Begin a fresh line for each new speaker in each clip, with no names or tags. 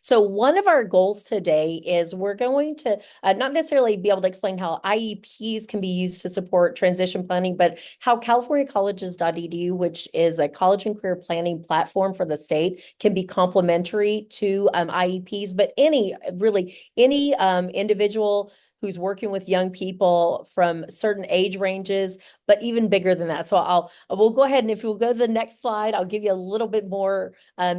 So one of our goals today is we're going to not necessarily be able to explain how IEPs can be used to support transition planning, but how CaliforniaColleges.edu, which is a college and career planning platform for the state, can be complementary to IEPs. But any individual who's working with young people from certain age ranges, but even bigger than that. So we'll go ahead, and if you'll go to the next slide, I'll give you a little bit more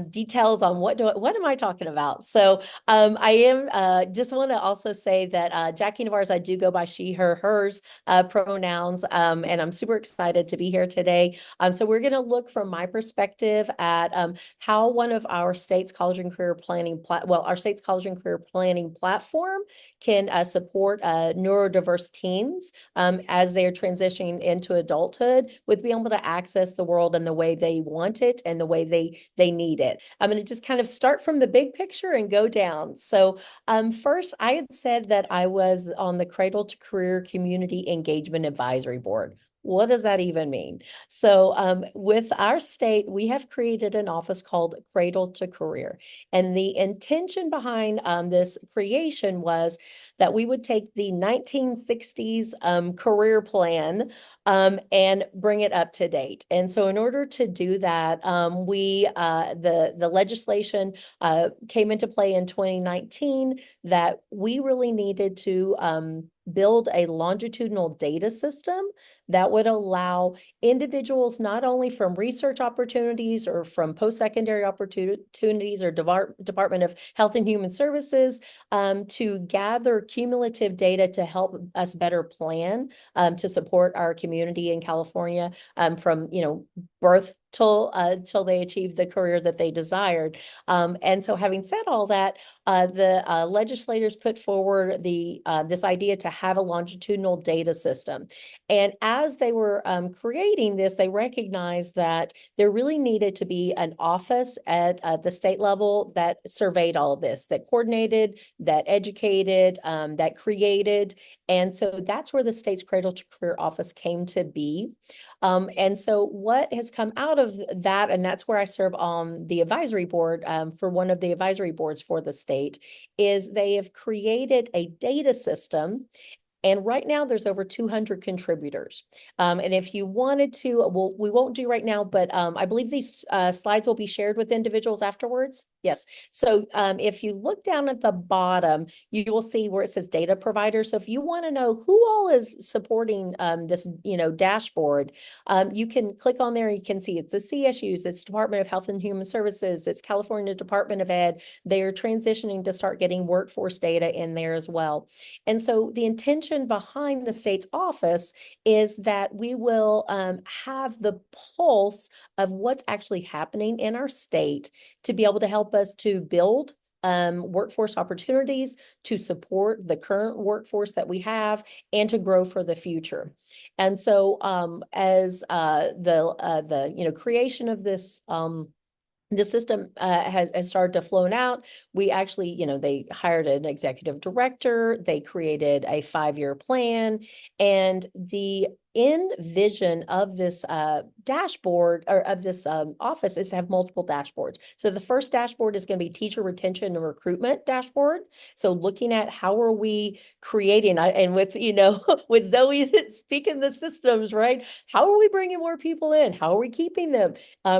details on what am I talking about. So I am just want to also say that Jackie Navarez, I do go by she, her, hers pronouns, and I'm super excited to be here today. So we're going to look from my perspective at how one of our state's college and career planning, our state's college and career planning platform can support neurodiverse teens as they are transitioning into adulthood with being able to access the world in the way they want it and the way they need it. I'm going to just kind of start from the big picture and go down. So first, I had said that I was on the Cradle to Career Community Engagement Advisory Board. What does that even mean? So with our state, we have created an office called Cradle to Career. And the intention behind this creation was that we would take the 1960s career plan and bring it up to date. And so in order to do that, the legislation came into play in 2019 that we really needed to build a longitudinal data system that would allow individuals not only from research opportunities or from post-secondary opportunities or Department of Health and Human Services to gather cumulative data to help us better plan to support our community in California from birth till they achieved the career that they desired. And so having said all that, the legislators put forward this idea to have a longitudinal data system. And as they were creating this, they recognized that there really needed to be an office at the state level that surveyed all of this, that coordinated, that educated, that created. And so that's where the state's Cradle to Career office came to be. And so what has come out of that, and that's where I serve on the advisory board for one of the advisory boards for the state, is they have created a data system. And right now there's over 200 contributors. And if you wanted to, we won't do right now, but I believe these slides will be shared with individuals afterwards. Yes. So if you look down at the bottom, you will see where it says data provider. So if you want to know who all is supporting this, dashboard, you can click on there. You can see it's the CSUs, it's Department of Health and Human Services, it's California Department of Ed. They are transitioning to start getting workforce data in there as well. And so the intention behind the state's office is that we will have the pulse of what's actually happening in our state to be able to help us to build workforce opportunities, to support the current workforce that we have, and to grow for the future. And so as the creation of this the system has started to flown out. We actually, they hired an executive director, they created a 5-year plan, and the end vision of this dashboard or of this office is to have multiple dashboards. So the first dashboard is going to be teacher retention and recruitment dashboard. So looking at how are we creating, and with, with Zoe speaking the systems, right? How are we bringing more people in? How are we keeping them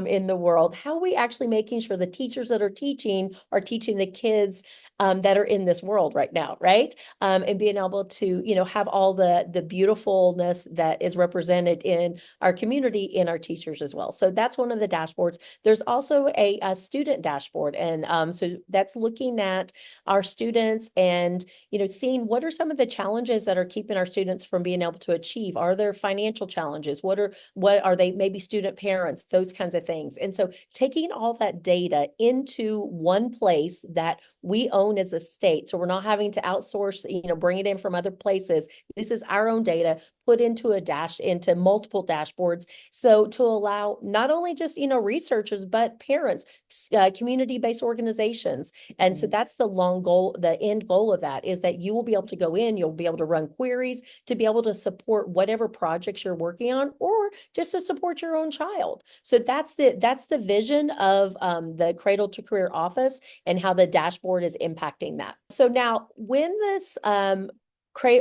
in the world? How are we actually making sure the teachers that are teaching the kids that are in this world right now, right? And being able to, have all the beautifulness that is represented in our community, in our teachers as well. So that's one of the dashboards. There's also a student dashboard. And so that's looking at our students and, seeing what are some of the challenges that are keeping our students from being able to achieve. Are there financial challenges? What are they, maybe student parents, those kinds of things. And so taking all that data into one place that we own as a state. So we're not having to outsource, bring it in from other places. This is our own data, put into into multiple dashboards. So to allow not only just, researchers, but parents, community-based organizations. And so that's the long goal, the end goal of that is that you will be able to go in, you'll be able to run queries to be able to support whatever projects you're working on, or just to support your own child. So that's the vision of the Cradle to Career Office and how the dashboard is impacting that. So now when this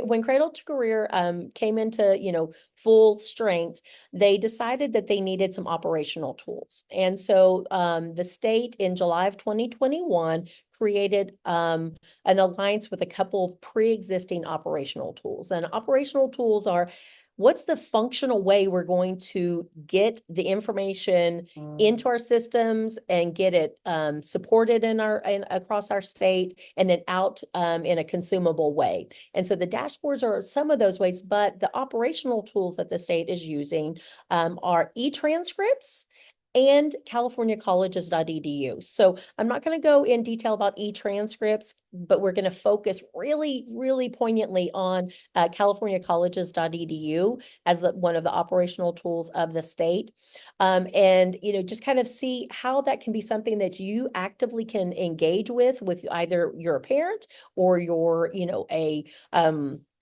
when Cradle to Career came into, full strength, they decided that they needed some operational tools. And so the state in July of 2021 created an alliance with a couple of pre-existing operational tools. And operational tools are, what's the functional way we're going to get the information into our systems and get it supported across our state, and then out in a consumable way. And so the dashboards are some of those ways, but the operational tools that the state is using are e-transcripts and californiacolleges.edu. So I'm not going to go in detail about e-transcripts, but we're going to focus really, really poignantly on californiacolleges.edu as one of the operational tools of the state. And, just kind of see how that can be something that you actively can engage with either your parent or your,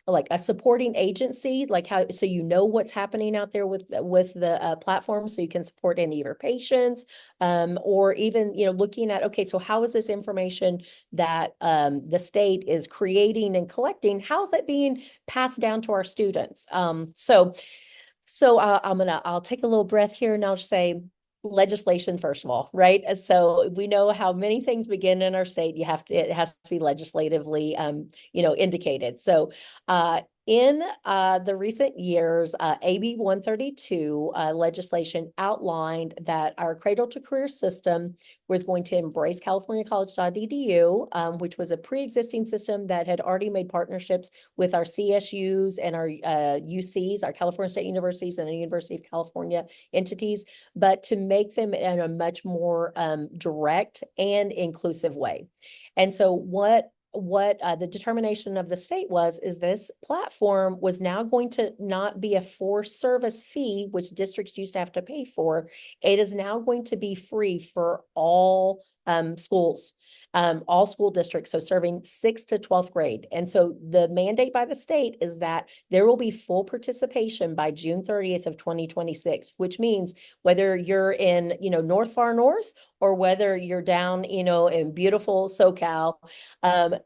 like a supporting agency, like how, so what's happening out there with the platform, so you can support any of your patients, or even looking at, okay, so how is this information that the state is creating and collecting, how's that being passed down to our students? So I'll take a little breath here and I'll just say legislation first of all, right? And so we know how many things begin in our state. It has to be legislatively, indicated. So, in the recent years, AB 132 legislation outlined that our Cradle to Career system was going to embrace californiacollege.edu, which was a pre-existing system that had already made partnerships with our CSUs and our UCs, our California State Universities and the University of California entities, but to make them in a much more direct and inclusive way. And so what the determination of the state is this platform was now going to not be a for-service fee, which districts used to have to pay for. It is now going to be free for all schools, all school districts, so serving 6th to 12th grade. And so the mandate by the state is that there will be full participation by June 30th of 2026, which means whether you're in, far north, or whether you're down, in beautiful SoCal,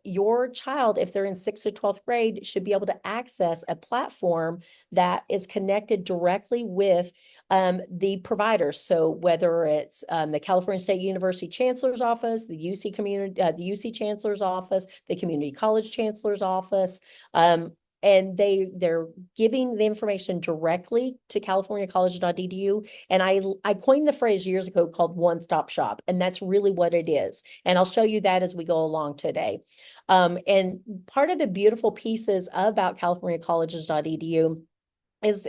your child, if they're in 6th to 12th grade, should be able to access a platform that is connected directly with the providers. So whether it's the California State University Chancellor's Office, the UC UC Chancellor's Office, the Community College Chancellor's Office, and they're giving the information directly to californiacollege.edu. And I coined the phrase years ago called one-stop shop, and that's really what it is. And I'll show you that as we go along today. And part of the beautiful pieces about californiacolleges.edu is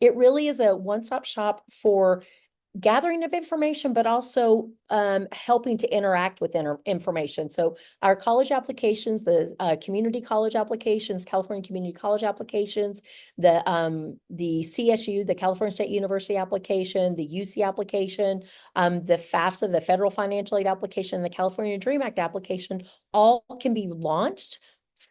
it really is a one-stop shop for gathering of information, but also helping to interact with information. So our college applications, the community college applications, California Community College applications, the CSU, the California State University application, the UC application, the FAFSA, the Federal Financial Aid application, the California Dream Act application, all can be launched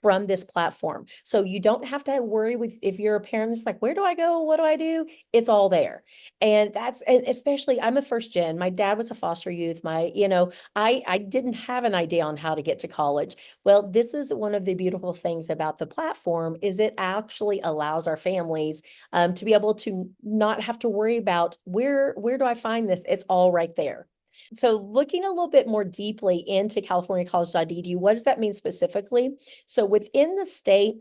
from this platform. So you don't have to worry if you're a parent that's like, where do I go? What do I do? It's all there. And especially, I'm a first gen. My dad was a foster youth. I didn't have an idea on how to get to college. Well, this is one of the beautiful things about the platform is it actually allows our families to be able to not have to worry about where do I find this? It's all right there. So looking a little bit more deeply into californiacollege.edu, what does that mean specifically? So within the state,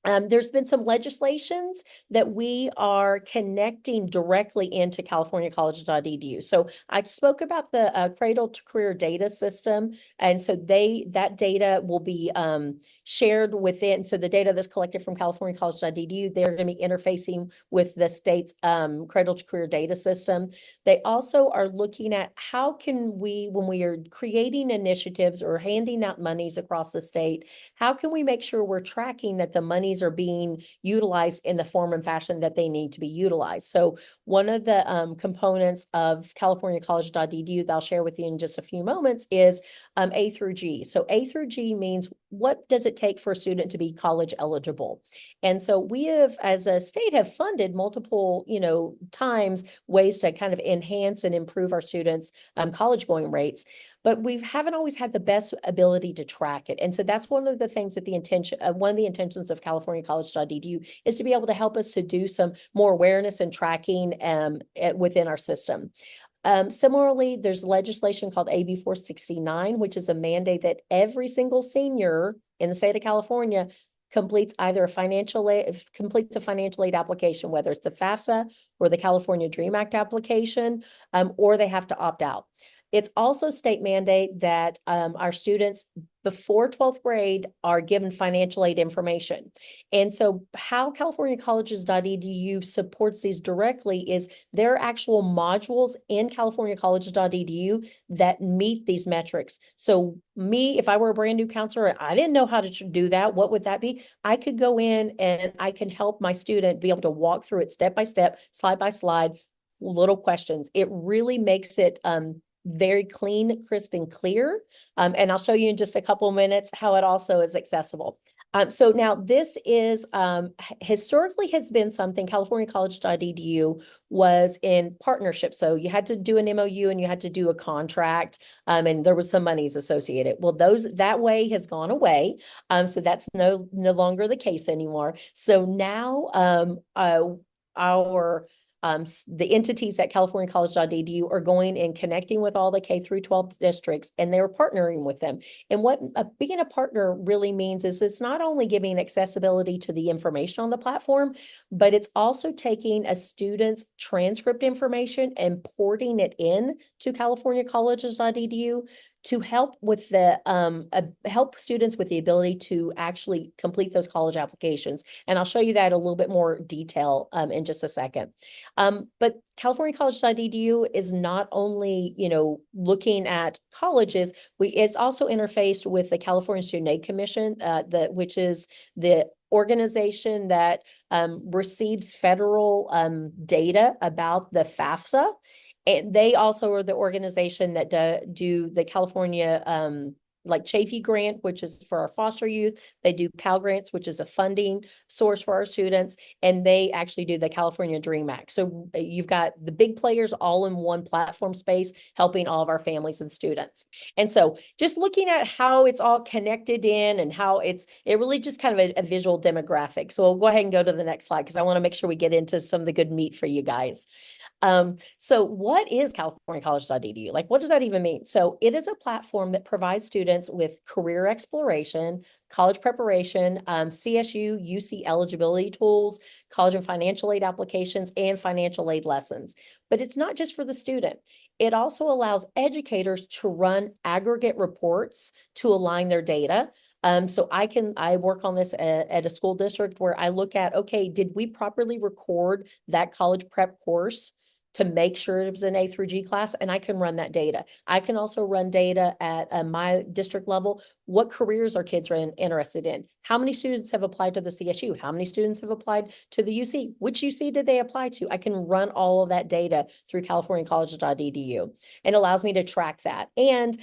there's been some legislations that we are connecting directly into californiacollege.edu. So I spoke about the Cradle to Career data system. And so that data will be shared within. So the data that's collected from californiacollege.edu, they're going to be interfacing with the state's Cradle to Career data system. They also are looking at how can we, when we are creating initiatives or handing out monies across the state, how can we make sure we're tracking that the money monies are being utilized in the form and fashion that they need to be utilized. So one of the components of californiacollege.edu that I'll share with you in just a few moments is A through G. So A through G means, what does it take for a student to be college eligible? And so we have, as a state, have funded multiple, times ways to kind of enhance and improve our students' college going rates, but we haven't always had the best ability to track it. And so that's one of the things that one of the intentions of californiacollege.edu is to be able to help us to do some more awareness and tracking within our system. Similarly, there's legislation called AB 469, which is a mandate that every single senior in the state of California completes a financial aid application, whether it's the FAFSA or the California Dream Act application, or they have to opt out. It's also state mandate that our students before 12th grade are given financial aid information. And so how californiacolleges.edu supports these directly is there are actual modules in californiacolleges.edu that meet these metrics. So me, if I were a brand new counselor, I didn't know how to do that. What would that be? I could go in and I can help my student be able to walk through it step by step, slide by slide, little questions. It really makes it very clean, crisp, and clear. And I'll show you in just a couple of minutes how it also is accessible. So now this is historically has been something californiacollege.edu was in partnership. So you had to do an MOU and you had to do a contract, and there was some monies associated. Well, that way has gone away. So that's no longer the case anymore. So now the entities at californiacollege.edu are going and connecting with all the K through 12 districts, and they're partnering with them. And what being a partner really means is it's not only giving accessibility to the information on the platform, but it's also taking a student's transcript information and porting it in to californiacolleges.edu to help with help students with the ability to actually complete those college applications. And I'll show you that a little bit more detail in just a second. But californiacollege.edu is not only, looking at colleges, it's also interfaced with the California Student Aid Commission, which is the organization that receives federal data about the FAFSA. And they also are the organization that do the California like Chafee Grant, which is for our foster youth. They do Cal Grants, which is a funding source for our students, and they actually do the California Dream Act. So you've got the big players all in one platform space, helping all of our families and students. And so just looking at how it's all connected in and how it really just kind of a visual demographic. So we'll go ahead and go to the next slide because I want to make sure we get into some of the good meat for you guys. So what is californiacollege.edu? Like, what does that even mean? So it is a platform that provides students with career exploration, college preparation, CSU, UC eligibility tools, college and financial aid applications, and financial aid lessons. But it's not just for the student. It also allows educators to run aggregate reports to align their data. So I work on this at a school district where I look at, okay, did we properly record that college prep course to make sure it was an A through G class? And I can run that data. I can also run data at my district level. What careers are kids interested in? How many students have applied to the CSU? How many students have applied to the UC? Which UC did they apply to? I can run all of that data through californiacolleges.edu. It allows me to track that. And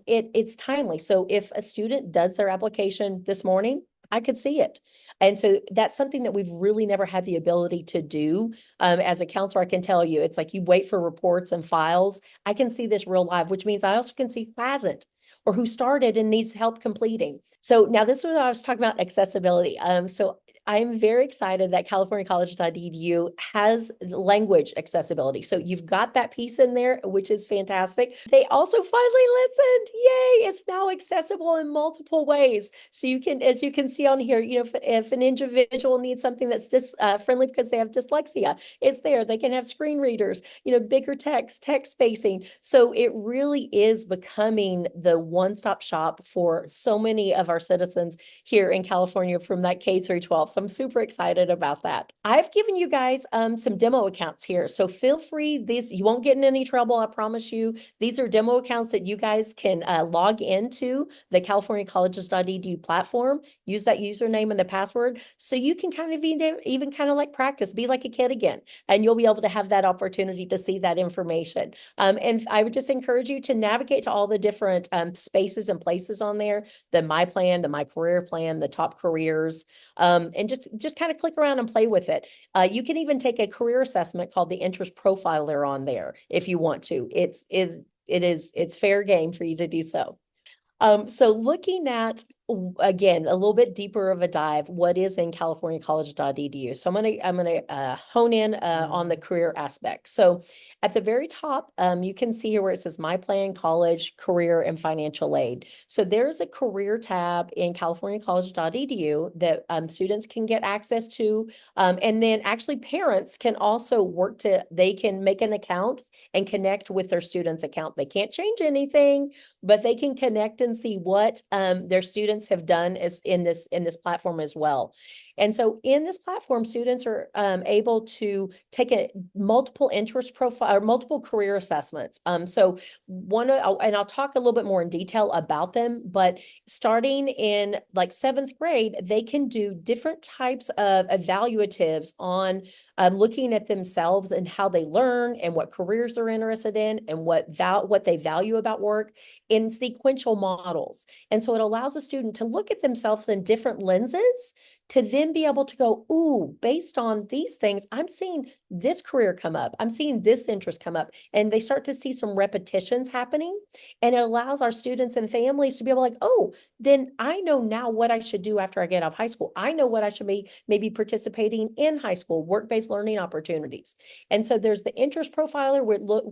it's timely. So if a student does their application this morning, I could see it. And so that's something that we've really never had the ability to do. As a counselor, I can tell you, it's like you wait for reports and files. I can see this real live, which means I also can see who hasn't or who started and needs help completing. So now this is what I was talking about, accessibility. So I'm very excited that californiacollege.edu has language accessibility. So you've got that piece in there, which is fantastic. They also finally listened. Yay! It's now accessible in multiple ways. So you can, as you can see on here, if an individual needs something that's friendly because they have dyslexia, it's there. They can have screen readers, bigger text spacing. So it really is becoming the one-stop shop for so many of our citizens here in California from that K through 12. So I'm super excited about that. I've given you guys some demo accounts here. So feel free, these you won't get in any trouble, I promise you. These are demo accounts that you guys can log into the californiacolleges.edu platform, use that username and the password, so you can kind of even kind of like practice, be like a kid again, and you'll be able to have that opportunity to see that information. And I would just encourage you to navigate to all the different spaces and places on there, the My Plan, the My Career Plan, the top careers, and just kind of click around and play with it. You can even take a career assessment called the Interest Profiler on there if you want to. It's fair game for you to do so. So looking at, again, a little bit deeper of a dive, what is in californiacollege.edu. So I'm gonna hone in on the career aspect. So at the very top, you can see here where it says My Plan, College, Career, and Financial Aid. So there's a career tab in californiacollege.edu that students can get access to. And then actually parents can also they can make an account and connect with their student's account. They can't change anything, but they can connect and see what their students have done in this platform as well. And so in this platform, students are able to take multiple interest profile or multiple career assessments. So and I'll talk a little bit more in detail about them, but starting in like 7th grade, they can do different types of evaluatives on looking at themselves and how they learn and what careers they're interested in and what they value about work in sequential models. And so it allows a student to look at themselves in different lenses to then be able to go, ooh, based on these things, I'm seeing this career come up. I'm seeing this interest come up. And they start to see some repetitions happening. And it allows our students and families to be able like, oh, then I know now what I should do after I get out of high school. I know what I should be maybe participating in high school, work-based learning opportunities. And so there's the interest profiler,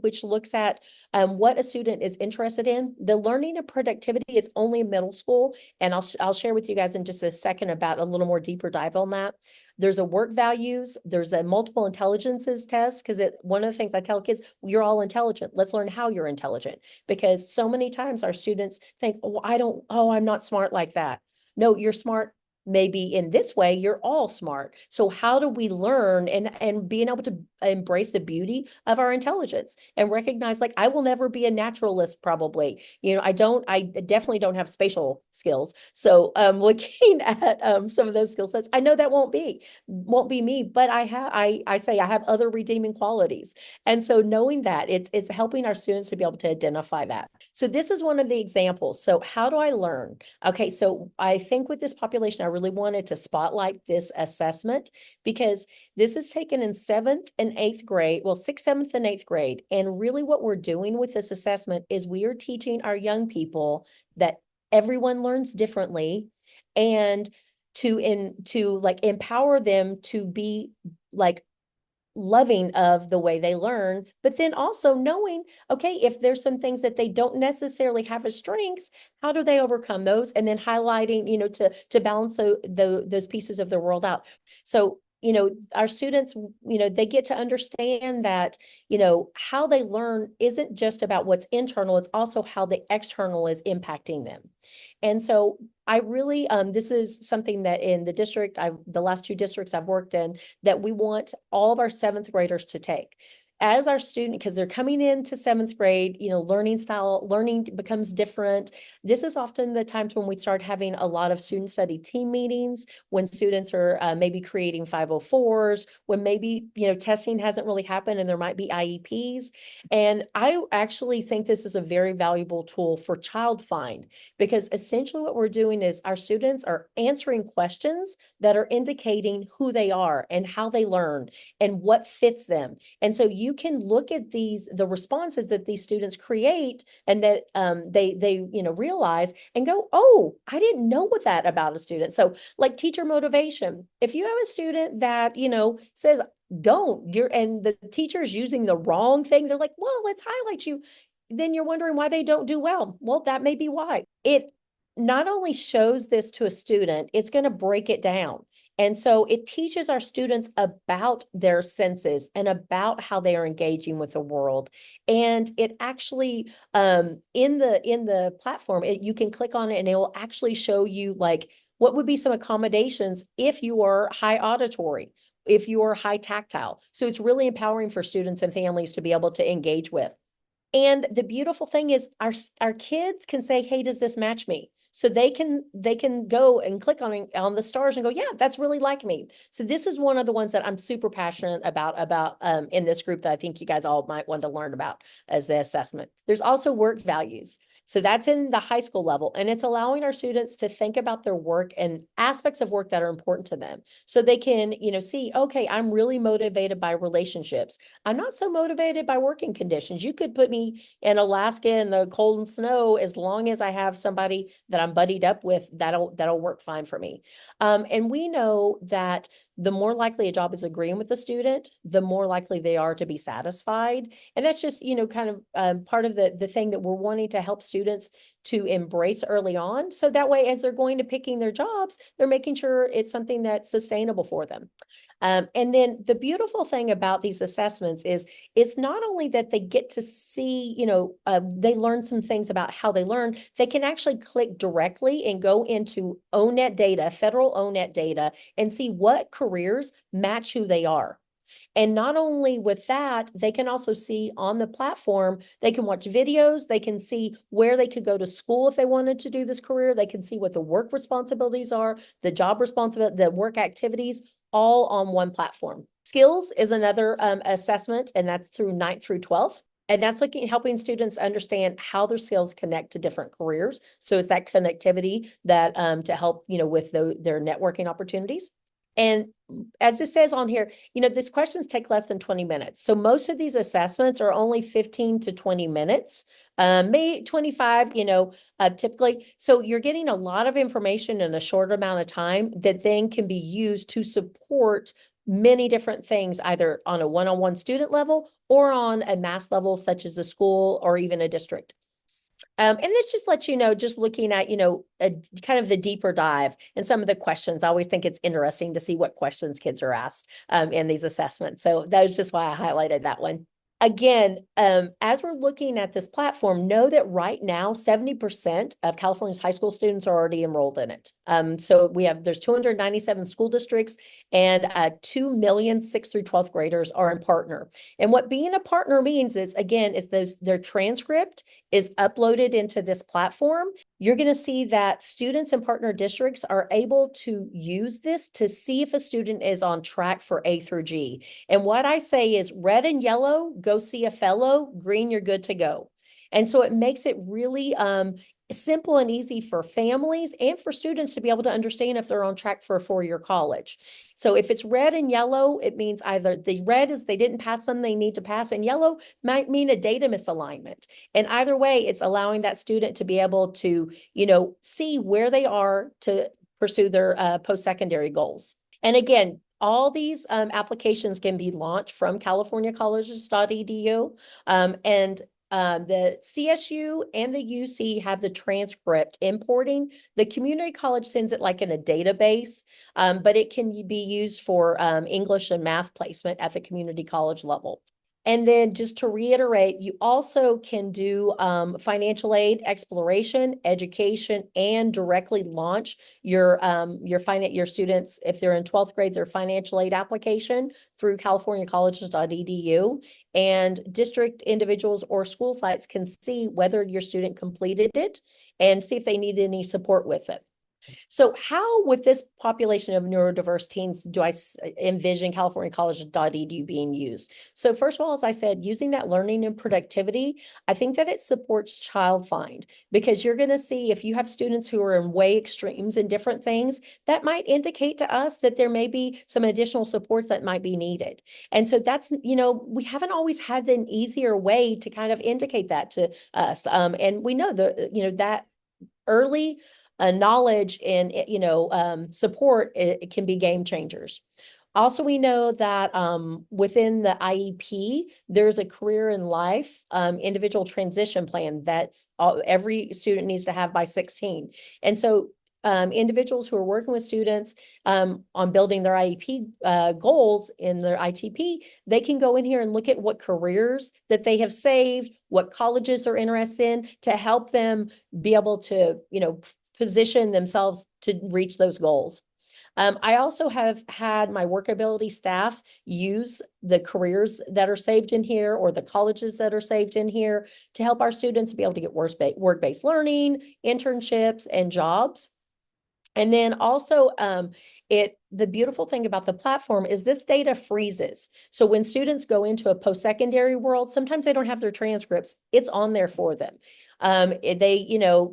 which looks at what a student is interested in. The learning and productivity is only middle school. And I'll share with you guys in just a second about a little more deeper dive on that. There's a work values, there's a multiple intelligences test, because one of the things I tell kids, you're all intelligent. Let's learn how you're intelligent. Because so many times our students think, I'm not smart like that. No, you're smart. Maybe in this way, you're all smart. So how do we learn and being able to embrace the beauty of our intelligence and recognize, like, I will never be a naturalist, probably. I definitely don't have spatial skills. So looking at some of those skill sets, I know that won't be me, but I say I have other redeeming qualities. And so knowing that, it's helping our students to be able to identify that. So this is one of the examples. So how do I learn? Okay, so I think with this population, I really wanted to spotlight this assessment because this is taken in 7th and 8th grade, well, 6th, 7th, and 8th grade. And really what we're doing with this assessment is we are teaching our young people that everyone learns differently, and to like empower them to be like loving of the way they learn, but then also knowing, okay, if there's some things that they don't necessarily have as strengths, how do they overcome those? And then highlighting, to balance those pieces of the world out. So, our students, they get to understand that, how they learn isn't just about what's internal, it's also how the external is impacting them. And so I really, this is something that in the last 2 districts I've worked in, that we want all of our 7th graders to take. As our student, because they're coming into 7th grade, learning becomes different. This is often the times when we start having a lot of student study team meetings, when students are maybe creating 504s, when maybe, testing hasn't really happened and there might be IEPs. And I actually think this is a very valuable tool for Child Find, because essentially what we're doing is our students are answering questions that are indicating who they are and how they learn and what fits them. And so you can look at the responses that these students create and that they realize and go, oh, I didn't know what that about a student. So like teacher motivation, if you have a student that, says, and the teacher's using the wrong thing, they're like, well, let's highlight you. Then you're wondering why they don't do well. Well, that may be why. It not only shows this to a student, it's going to break it down. And so it teaches our students about their senses and about how they are engaging with the world. And it actually, in the platform, you can click on it and it will actually show you like, What would be some accommodations if you are high auditory, if you are high tactile? So it's really empowering for students and families to be able to engage with. And the beautiful thing is our kids can say, hey, does this match me? So they can go and click on the stars and go, yeah, that's really like me. So this is one of the ones that I'm super passionate about in this group that I think you guys all might want to learn about as the assessment. There's also work values. So that's in the high school level, and it's allowing our students to think about their work and aspects of work that are important to them. So they can, see, okay, I'm really motivated by relationships. I'm not so motivated by working conditions. You could put me in Alaska in the cold and snow, as long as I have somebody that I'm buddied up with, that'll work fine for me. And we know that the more likely a job is agreeing with the student, the more likely they are to be satisfied. And that's just, kind of part of the thing that we're wanting to help students to embrace early on. So that way, as they're going to picking their jobs, they're making sure it's something that's sustainable for them. And then the beautiful thing about these assessments is it's not only that they get to see, they learn some things about how they learn, they can actually click directly and go into O-Net data, federal O-Net data, and see what careers match who they are. And not only with that, they can also see on the platform, they can watch videos, they can see where they could go to school if they wanted to do this career, they can see what the work responsibilities are, the job responsibility, the work activities, all on one platform. Skills is another assessment, and that's through 9th through 12th. And that's looking at helping students understand how their skills connect to different careers. So it's that connectivity that to help, with their networking opportunities. And as it says on here, these questions take less than 20 minutes. So most of these assessments are only 15 to 20 minutes, maybe 25, typically. So you're getting a lot of information in a short amount of time that then can be used to support many different things, either on a one-on-one student level or on a mass level, such as a school or even a district. And this just lets you know, just looking at, kind of the deeper dive and some of the questions. I always think it's interesting to see what questions kids are asked in these assessments. So that was just why I highlighted that one. Again, as we're looking at this platform, know that right now, 70% of California's high school students are already enrolled in it. So there's 297 school districts, and 2 million 6th through 12th graders are in partner. And what being a partner means is, again, is their transcript is uploaded into this platform. You're going to see that students in partner districts are able to use this to see if a student is on track for A through G. And what I say is red and yellow, go see a fellow, green, you're good to go. And so it makes it really simple and easy for families and for students to be able to understand if they're on track for a four-year college. So if it's red and yellow, it means either the red is they didn't pass them, they need to pass, and yellow might mean a data misalignment. And either way, it's allowing that student to be able to, see where they are to pursue their post-secondary goals. And again, all these applications can be launched from californiacolleges.edu. And the CSU and the UC have the transcript importing. The community college sends it like in a database, but it can be used for English and math placement at the community college level. And then just to reiterate, you also can do financial aid, exploration, education, and directly launch your students, if they're in 12th grade, their financial aid application through californiacolleges.edu. And district individuals or school sites can see whether your student completed it and see if they need any support with it. So how, with this population of neurodiverse teens, do I envision californiacolleges.edu being used? So first of all, as I said, using that learning and productivity, I think that it supports Child Find, because you're going to see if you have students who are in way extremes in different things, that might indicate to us that there may be some additional supports that might be needed. And so that's, we haven't always had an easier way to kind of indicate that to us. And we know that early knowledge and support, it can be game changers. Also, we know that within the IEP, there's a career in life individual transition plan that's every student needs to have by 16. And so individuals who are working with students on building their IEP goals in their ITP, they can go in here and look at what careers that they have saved, what colleges they're interested in, to help them be able to, position themselves to reach those goals. I also have had my workability staff use the careers that are saved in here or the colleges that are saved in here to help our students be able to get work-based learning, internships, and jobs. And then also, the beautiful thing about the platform is this data freezes. So when students go into a post-secondary world, sometimes they don't have their transcripts. It's on there for them. They,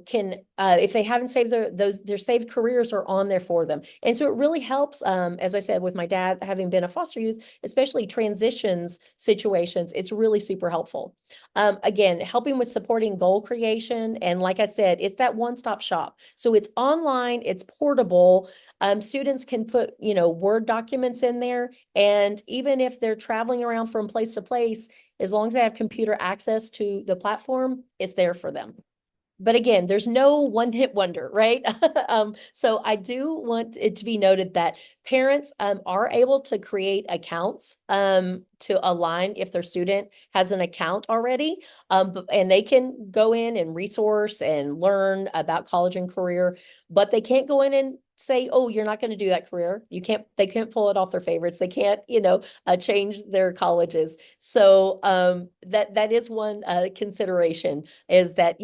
can, if they haven't saved their saved careers are on there for them. And so it really helps, as I said, with my dad having been a foster youth, especially transitions situations, it's really super helpful. Again, helping with supporting goal creation. And like I said, it's that one-stop shop. So it's online, it's portable. Students can put, Word documents in there. And even if they're traveling around from place to place, as long as they have computer access to the platform, it's there for them. But again, there's no one-hit wonder, right? So I do want it to be noted that parents are able to create accounts to align if their student has an account already, and they can go in and resource and learn about college and career, but they can't go in and say, oh, you're not going to do that career. They can't pull it off their favorites. They can't, change their colleges. So that is one consideration is that,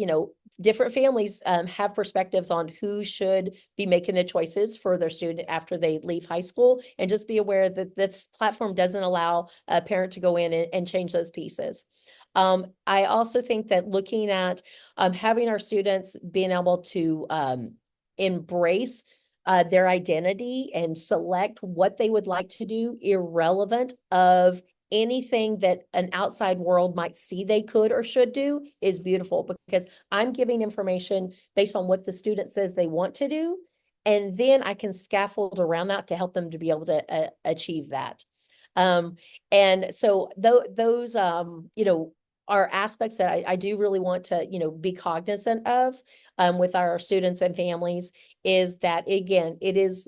different families have perspectives on who should be making the choices for their student after they leave high school, and just be aware that this platform doesn't allow a parent to go in and change those pieces. I also think that looking at having our students being able to embrace their identity and select what they would like to do, irrelevant of anything that an outside world might see they could or should do, is beautiful, because I'm giving information based on what the student says they want to do. And then I can scaffold around that to help them to be able to achieve that. And so those, are aspects that I do really want to, be cognizant of with our students and families, is that, again, it is,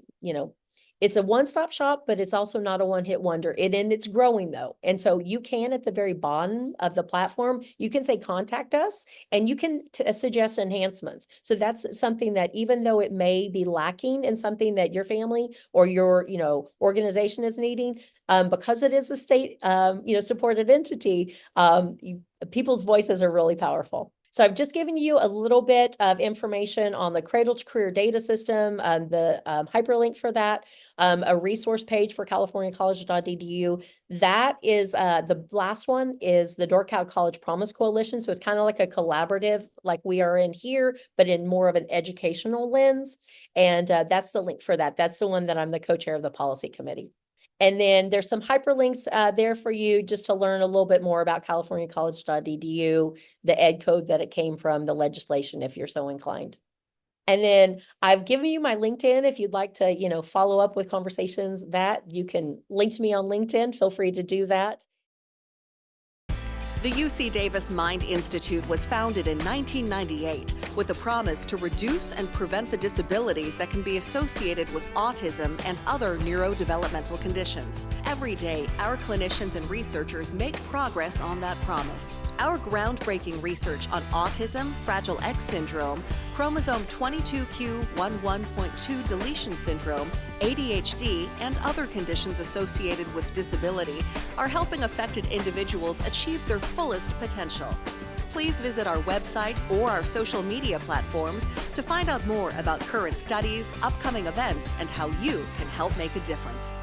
it's a one-stop shop, but it's also not a one-hit wonder. And it's growing though. And so you can, at the very bottom of the platform, you can say, contact us, and you can suggest enhancements. So that's something that, even though it may be lacking in something that your family or your, organization is needing, because it is a state, supported entity, people's voices are really powerful. So I've just given you a little bit of information on the Cradle to Career data system, the hyperlink for that, a resource page for californiacollege.edu. That is, the last one is the NorCal College Promise Coalition. So it's kind of like a collaborative, like we are in here, but in more of an educational lens. And that's the link for that. That's the one that I'm the co-chair of the policy committee. And then there's some hyperlinks there for you just to learn a little bit more about californiacollege.edu, the ed code that it came from, the legislation, if you're so inclined. And then I've given you my LinkedIn. If you'd like to, follow up with conversations, that you can link to me on LinkedIn. Feel free to do that.
The UC Davis Mind Institute was founded in 1998 with the promise to reduce and prevent the disabilities that can be associated with autism and other neurodevelopmental conditions. Every day, our clinicians and researchers make progress on that promise. Our groundbreaking research on autism, Fragile X syndrome, chromosome 22q11.2 deletion syndrome, ADHD, and other conditions associated with disability are helping affected individuals achieve their fullest potential. Please visit our website or our social media platforms to find out more about current studies, upcoming events, and how you can help make a difference.